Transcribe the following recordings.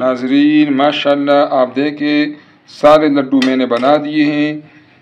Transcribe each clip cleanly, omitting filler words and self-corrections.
नाजरीन माशाल्लाह आप देखें सारे लड्डू मैंने बना दिए हैं।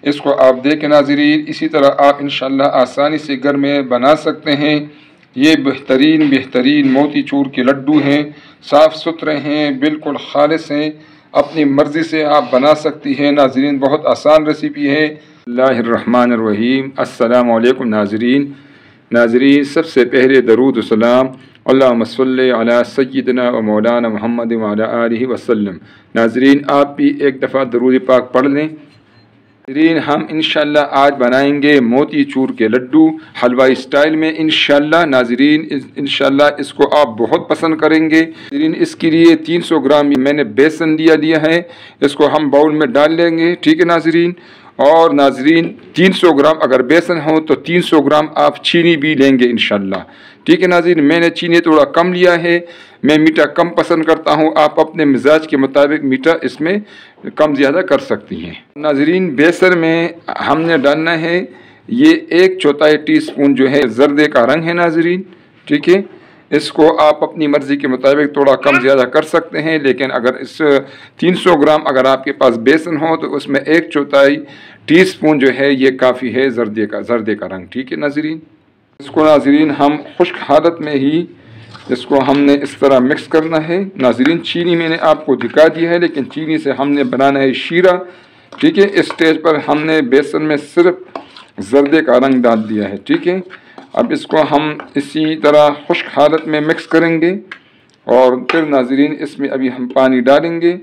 इसको आप देखें नाजरीन, इसी तरह आप इंशाल्लाह आसानी से घर में बना सकते हैं। ये बेहतरीन मोतीचूर के लड्डू हैं, साफ़ सुथरे हैं, बिल्कुल खालिस हैं। अपनी मर्ज़ी से आप बना सकती हैं नाजरीन, बहुत आसान रेसिपी है। बिस्मिल्लाहिर्रहमानिर्रहीम। अस्सलामु अलैकुम नाजरीन, सबसे पहले दरूद सलाम अल्लाहुम्मा सल्ली अला सय्यिदिना व मौलाना मुहम्मद व अला आलिहि वसल्लम। नाजरीन आप भी एक दफ़ा दरूद पाक पढ़ लें। नाजरीन हम इंशाल्लाह आज बनाएंगे मोतीचूर के लड्डू हलवाई स्टाइल में इंशाल्लाह। नाजरीन इंशाल्लाह इसको आप बहुत पसंद करेंगे। नाजरीन इसके लिए 300 ग्राम मैंने बेसन लिया है, इसको हम बाउल में डाल लेंगे। ठीक है नाजरीन। और नाजरीन 300 ग्राम अगर बेसन हो तो 300 ग्राम आप चीनी भी लेंगे इंशाल्लाह। ठीक है नाजरीन, मैंने चीनी थोड़ा कम लिया है, मैं मीठा कम पसंद करता हूँ। आप अपने मिजाज के मुताबिक मीठा इसमें कम ज़्यादा कर सकती हैं। नाजरीन बेसन में हमने डालना है ये 1/4 टीस्पून जो है जर्दे का रंग है नाजरीन। ठीक है, इसको आप अपनी मर्ज़ी के मुताबिक थोड़ा कम ज़्यादा कर सकते हैं, लेकिन अगर इस 300 ग्राम अगर आपके पास बेसन हो तो उसमें 1/4 टीस्पून जो है ये काफ़ी है जर्दे का रंग। ठीक है नाजरीन, इसको नाजरीन हम खुश्क हालत में ही इसको हमने इस तरह मिक्स करना है। नाजरीन चीनी मैंने आपको दिखा दी है, लेकिन चीनी से हमने बनाना है शीरा। ठीक है, इस स्टेज पर हमने बेसन में सिर्फ जर्दे का रंग डाल दिया है। ठीक है, अब इसको हम इसी तरह खुश्क हालत में मिक्स करेंगे और फिर नाजरीन इसमें अभी हम पानी डालेंगे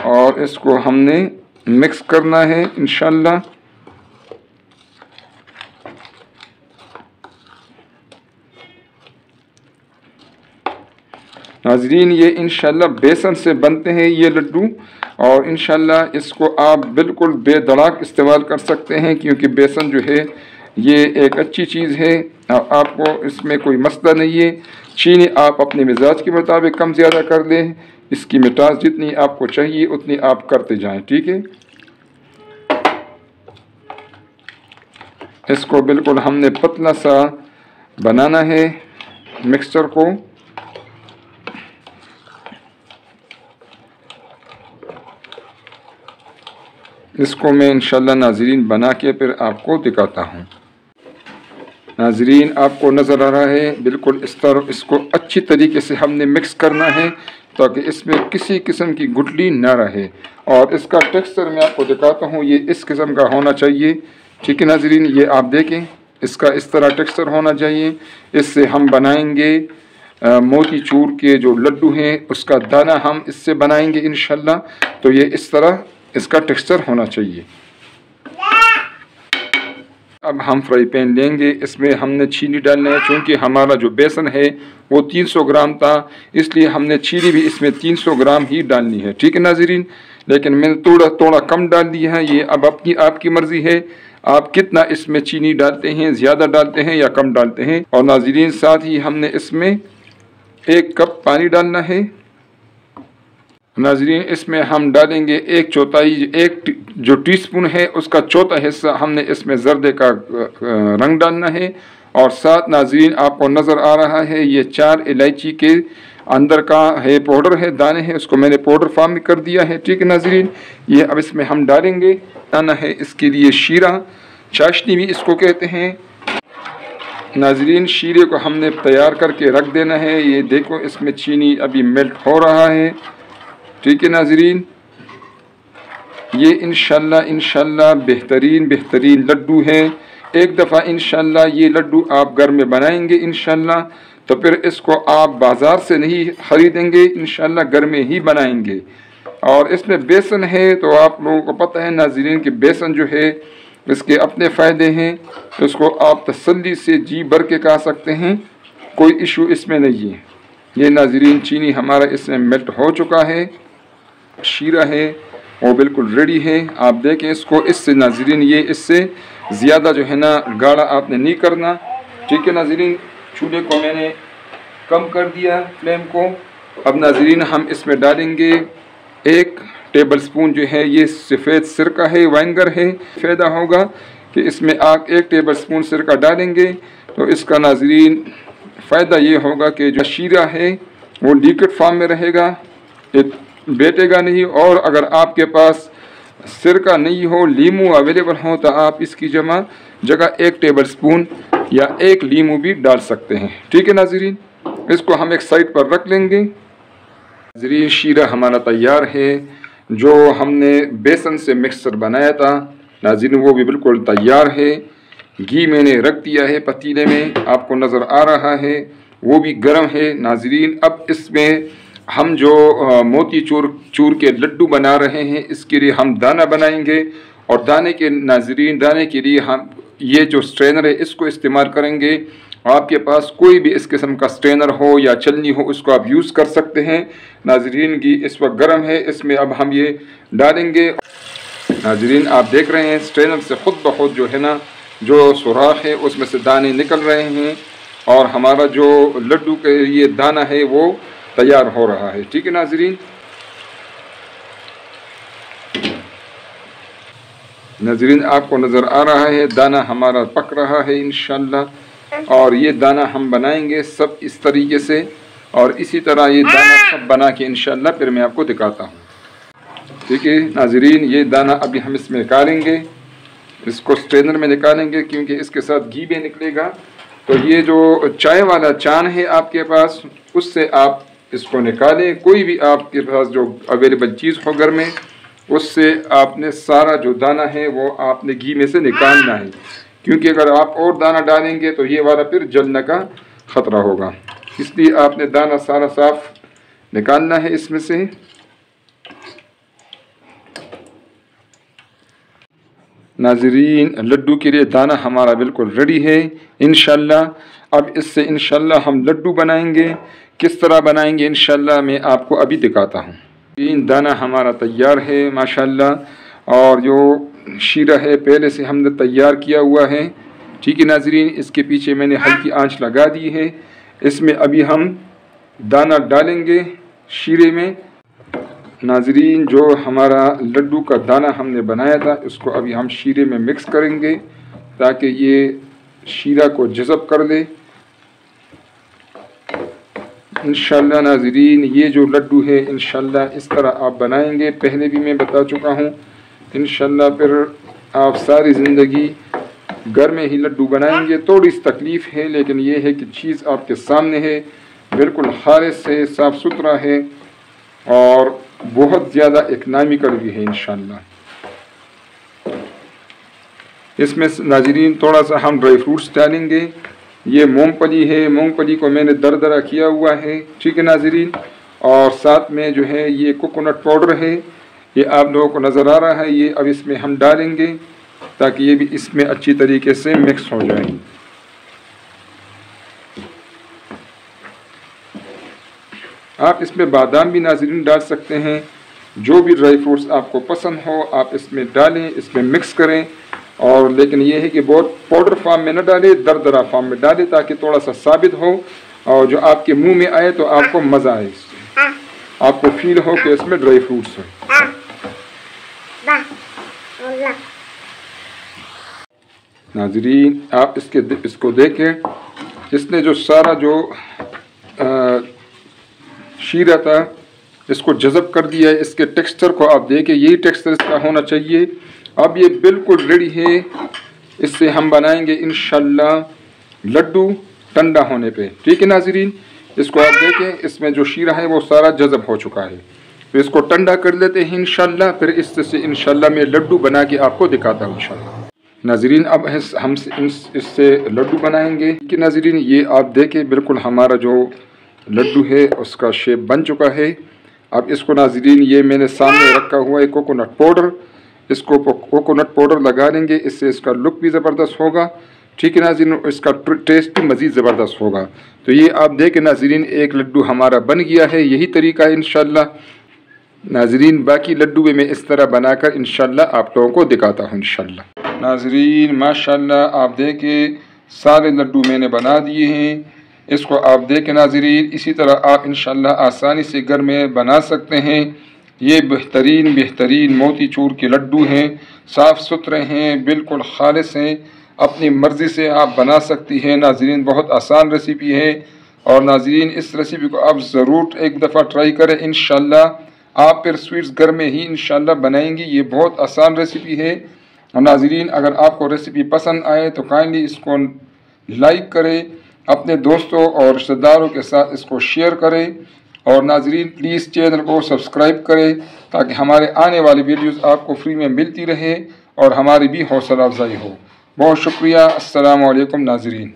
और इसको हमने मिक्स करना है इंशाल्लाह। नाजरीन ये इंशाल्लाह बेसन से बनते हैं ये लड्डू, और इंशाल्लाह इसको आप बिल्कुल बेधड़ाक इस्तेमाल कर सकते हैं, क्योंकि बेसन जो है ये एक अच्छी चीज़ है। आपको इसमें कोई मसला नहीं है। चीनी आप अपने मिजाज के मुताबिक कम ज़्यादा कर लें, इसकी मिठास जितनी आपको चाहिए उतनी आप करते जाएं। ठीक है, इसको बिल्कुल हमने पतला सा बनाना है मिक्सचर को। इसको मैं इंशाल्लाह नाजरीन बना के फिर आपको दिखाता हूँ। नाजरीन आपको नज़र आ रहा है बिल्कुल इस तरह इसको अच्छी तरीके से हमने मिक्स करना है ताकि इसमें किसी किस्म की गुठली ना रहे। और इसका टेक्सचर मैं आपको दिखाता हूँ, ये इस किस्म का होना चाहिए। ठीक है नाजरीन, ये आप देखें इसका इस तरह टेक्सचर होना चाहिए। इससे हम बनाएंगे मोतीचूर के जो लड्डू हैं उसका दाना हम इससे बनाएंगे इंशाल्लाह। तो ये इस तरह इसका टेक्सचर होना चाहिए। अब हम फ्राई पैन लेंगे, इसमें हमने चीनी डालना है। चूँकि हमारा जो बेसन है वो 300 ग्राम था, इसलिए हमने चीनी भी इसमें 300 ग्राम ही डालनी है। ठीक है नाजरीन, लेकिन मैंने थोड़ा कम डाल दिया है। ये अब आपकी मर्ज़ी है आप कितना इसमें चीनी डालते हैं, ज़्यादा डालते हैं या कम डालते हैं। और नाजरीन साथ ही हमने इसमें 1 कप पानी डालना है। नाजरीन इसमें हम डालेंगे 1/4 जो टीस्पून है उसका चौथा हिस्सा हमने इसमें जर्दे का रंग डालना है। और साथ नाजरीन आपको नज़र आ रहा है ये 4 इलायची के अंदर का है पाउडर है, दाने हैं, उसको मैंने पाउडर फॉर्म में कर दिया है। ठीक है नाजरीन, ये अब इसमें हम डालेंगे। डालना है इसके लिए शीरा, चाशनी भी इसको कहते हैं। नाजरीन शीरे को हमने तैयार करके रख देना है। ये देखो इसमें चीनी अभी मेल्ट हो रहा है। ठीक है नाजरीन, ये इंशाल्लाह बेहतरीन लड्डू है। एक दफ़ा इंशाल्लाह ये लड्डू आप घर में बनाएंगे इंशाल्लाह, तो फिर इसको आप बाज़ार से नहीं ख़रीदेंगे, इंशाल्लाह घर में ही बनाएंगे। और इसमें बेसन है तो आप लोगों को पता है नाजरीन कि बेसन जो है इसके अपने फ़ायदे हैं। इसको आप तसल्ली से जी भर के खा सकते हैं, कोई इशू इसमें नहीं है। ये नाजरीन चीनी हमारा इसमें मेल्ट हो चुका है, शीरा है वो बिल्कुल रेडी है। आप देखें इसको, इससे नाजरीन ये इससे ज़्यादा जो है ना गाढ़ा आपने नहीं करना। ठीक है नाजरीन, चूल्हे को मैंने कम कर दिया फ्लेम को। अब नाजरीन हम इसमें डालेंगे 1 टेबलस्पून जो है ये सफ़ेद सिरका है, वाइनगर है। फ़ायदा होगा कि इसमें आप 1 टेबलस्पून सिरका डालेंगे तो इसका नाजरीन फ़ायदा ये होगा कि जो शीरा है वो लिक्विड फॉर्म में रहेगा, बैठेगा नहीं। और अगर आपके पास सिरका नहीं हो, लीमू अवेलेबल हो, तो आप इसकी जगह 1 टेबल स्पून या 1 लीमू भी डाल सकते हैं। ठीक है नाज़रीन, इसको हम एक साइड पर रख लेंगे। नाज़रीन शीरा हमारा तैयार है। जो हमने बेसन से मिक्सचर बनाया था नाज़रीन, वो भी बिल्कुल तैयार है। घी मैंने रख दिया है पतीले में, आपको नज़र आ रहा है, वो भी गर्म है नाज़रीन। अब इसमें हम जो मोती चूर के लड्डू बना रहे हैं, इसके लिए हम दाना बनाएंगे। और दाने के लिए हम ये जो स्ट्रेनर है इसको इस्तेमाल करेंगे। आपके पास कोई भी इस किस्म का स्ट्रेनर हो या चलनी हो, उसको आप यूज़ कर सकते हैं। नाज़रीन घी इस वक्त गर्म है, इसमें अब हम ये डालेंगे। नाज़रीन आप देख रहे हैं स्ट्रेनर से खुद ब खुद जो है ना, जो सुराख है उसमें से दाने निकल रहे हैं और हमारा जो लड्डू के ये दाना है वो तैयार हो रहा है। ठीक है नाज़रीन, आपको नज़र आ रहा है दाना हमारा पक रहा है इंशाअल्लाह। और ये दाना हम बनाएंगे सब इस तरीके से, और इसी तरह ये दाना सब बना के इंशाअल्लाह फिर मैं आपको दिखाता हूँ। ठीक है नाज़रीन, ये दाना अभी हम इसमें निकालेंगे, इसको स्ट्रेनर में निकालेंगे क्योंकि इसके साथ घी भी निकलेगा। तो ये जो चाय वाला चान है आपके पास, उससे आप इसको निकालें। कोई भी आपके पास जो अवेलेबल चीज़ हो घर में, उससे आपने सारा जो दाना है वो आपने घी में से निकालना है, क्योंकि अगर आप और दाना डालेंगे तो ये वाला फिर जलने का ख़तरा होगा। इसलिए आपने दाना सारा साफ निकालना है इसमें से। नाज़रीन लड्डू के लिए दाना हमारा बिल्कुल रेडी है इंशाअल्लाह। अब इससे इंशाअल्लाह हम लड्डू बनाएंगे। किस तरह बनाएंगे इंशाअल्लाह मैं आपको अभी दिखाता हूँ। दाना हमारा तैयार है माशाअल्लाह, और जो शीरा है पहले से हमने तैयार किया हुआ है। ठीक है नाज़रीन, इसके पीछे मैंने हल्की आंच लगा दी है। इसमें अभी हम दाना डालेंगे शीरे में। नाज़रीन जो हमारा लड्डू का दाना हमने बनाया था, उसको अभी हम शीरे में मिक्स करेंगे ताकि ये शीरा को जज़ब कर ले इंशाअल्लाह। नाज़रीन ये जो लड्डू है इंशाअल्लाह इस तरह आप बनाएंगे, पहले भी मैं बता चुका हूँ इंशाअल्लाह। फिर आप सारी ज़िंदगी घर में ही लड्डू बनाएंगे। थोड़ी सी तकलीफ़ है, लेकिन ये है कि चीज़ आपके सामने है, बिल्कुल खालिस है, साफ़ सुथरा है और बहुत ज़्यादा इकनॉमिकल भी है इंशाअल्लाह। इसमें नाज़रीन थोड़ा सा हम ड्राई फ्रूट्स डालेंगे। ये मूंगफली है, मूंगफली को मैंने दरदरा किया हुआ है। ठीक है नाज़रीन, और साथ में जो है ये कोकोनट पाउडर है, ये आप लोगों को नज़र आ रहा है। ये अब इसमें हम डालेंगे ताकि ये भी इसमें अच्छी तरीके से मिक्स हो जाए। आप इसमें बादाम भी नाज़रीन डाल सकते हैं। जो भी ड्राई फ्रूट्स आपको पसंद हो आप इसमें डालें, इसमें मिक्स करें। और लेकिन ये है कि बहुत पाउडर फॉर्म में न डालें, दरदरा फॉर्म में डालें ताकि थोड़ा सा साबित हो और जो आपके मुंह में आए तो आपको मज़ा आए, इससे आपको फील हो कि इसमें ड्राई फ्रूट्स हो। नाज़रीन आप इसको देखें, इसने जो सारा जो शीरा था इसको जज़ब कर दिया है। इसके टेक्सचर को आप देखें, यही टेक्सचर इसका होना चाहिए। अब ये बिल्कुल रेडी है। इससे हम बनाएंगे इंशाअल्लाह लड्डू ठंडा होने पे। ठीक है नाज़रीन, इसको आप देखें, इसमें जो शीरा है वो सारा जज़ब हो चुका है। तो इसको ठंडा कर लेते हैं इंशाअल्लाह, फिर इससे इंशाअल्लाह मैं लड्डू बना के आपको दिखाता हूँ इंशाअल्लाह। नाज़रीन अब हम इससे लड्डू बनाएंगे कि नाज़रीन ये आप देखें बिल्कुल हमारा जो लड्डू है उसका शेप बन चुका है। अब इसको नाज़रीन ये मैंने सामने रखा हुआ है कोकोनट पाउडर, इसको कोकोनट पाउडर लगा लेंगे, इससे इसका लुक भी ज़बरदस्त होगा। ठीक है नाज़रीन, इसका टेस्ट भी मज़ीद ज़बरदस्त होगा। तो ये आप देखें नाज़रीन एक लड्डू हमारा बन गया है। यही तरीका है इंशाअल्लाह। नाज़रीन बाकी लड्डू भी मैं इस तरह बनाकर इंशाअल्लाह आप लोगों को दिखाता हूँ इंशाअल्लाह। नाज़रीन माशाअल्लाह आप देखें सारे लड्डू मैंने बना दिए हैं। इसको आप देखें नाज़रीन, इसी तरह आप इंशाअल्लाह आसानी से घर में बना सकते हैं। ये बेहतरीन मोतीचूर के लड्डू हैं, साफ़ सुथरे हैं, बिल्कुल खालिस हैं। अपनी मर्ज़ी से आप बना सकती हैं नाज़रीन, बहुत आसान रेसिपी है। और नाज़रीन इस रेसिपी को आप ज़रूर एक दफ़ा ट्राई करें, इंशाल्लाह आप फिर स्वीट्स घर में ही इंशाल्लाह बनाएंगी। ये बहुत आसान रेसिपी है। नाज़रीन अगर आपको रेसिपी पसंद आए तो काइंडली इसको लाइक करें, अपने दोस्तों और रिश्तेदारों के साथ इसको शेयर करें और नाज़रीन प्लीज़ चैनल को सब्सक्राइब करें ताकि हमारे आने वाली वीडियोज़ आपको फ्री में मिलती रहे और हमारी भी हौसला अफजाई हो। बहुत शुक्रिया। अस्सलामु अलैकुम नाज़रीन।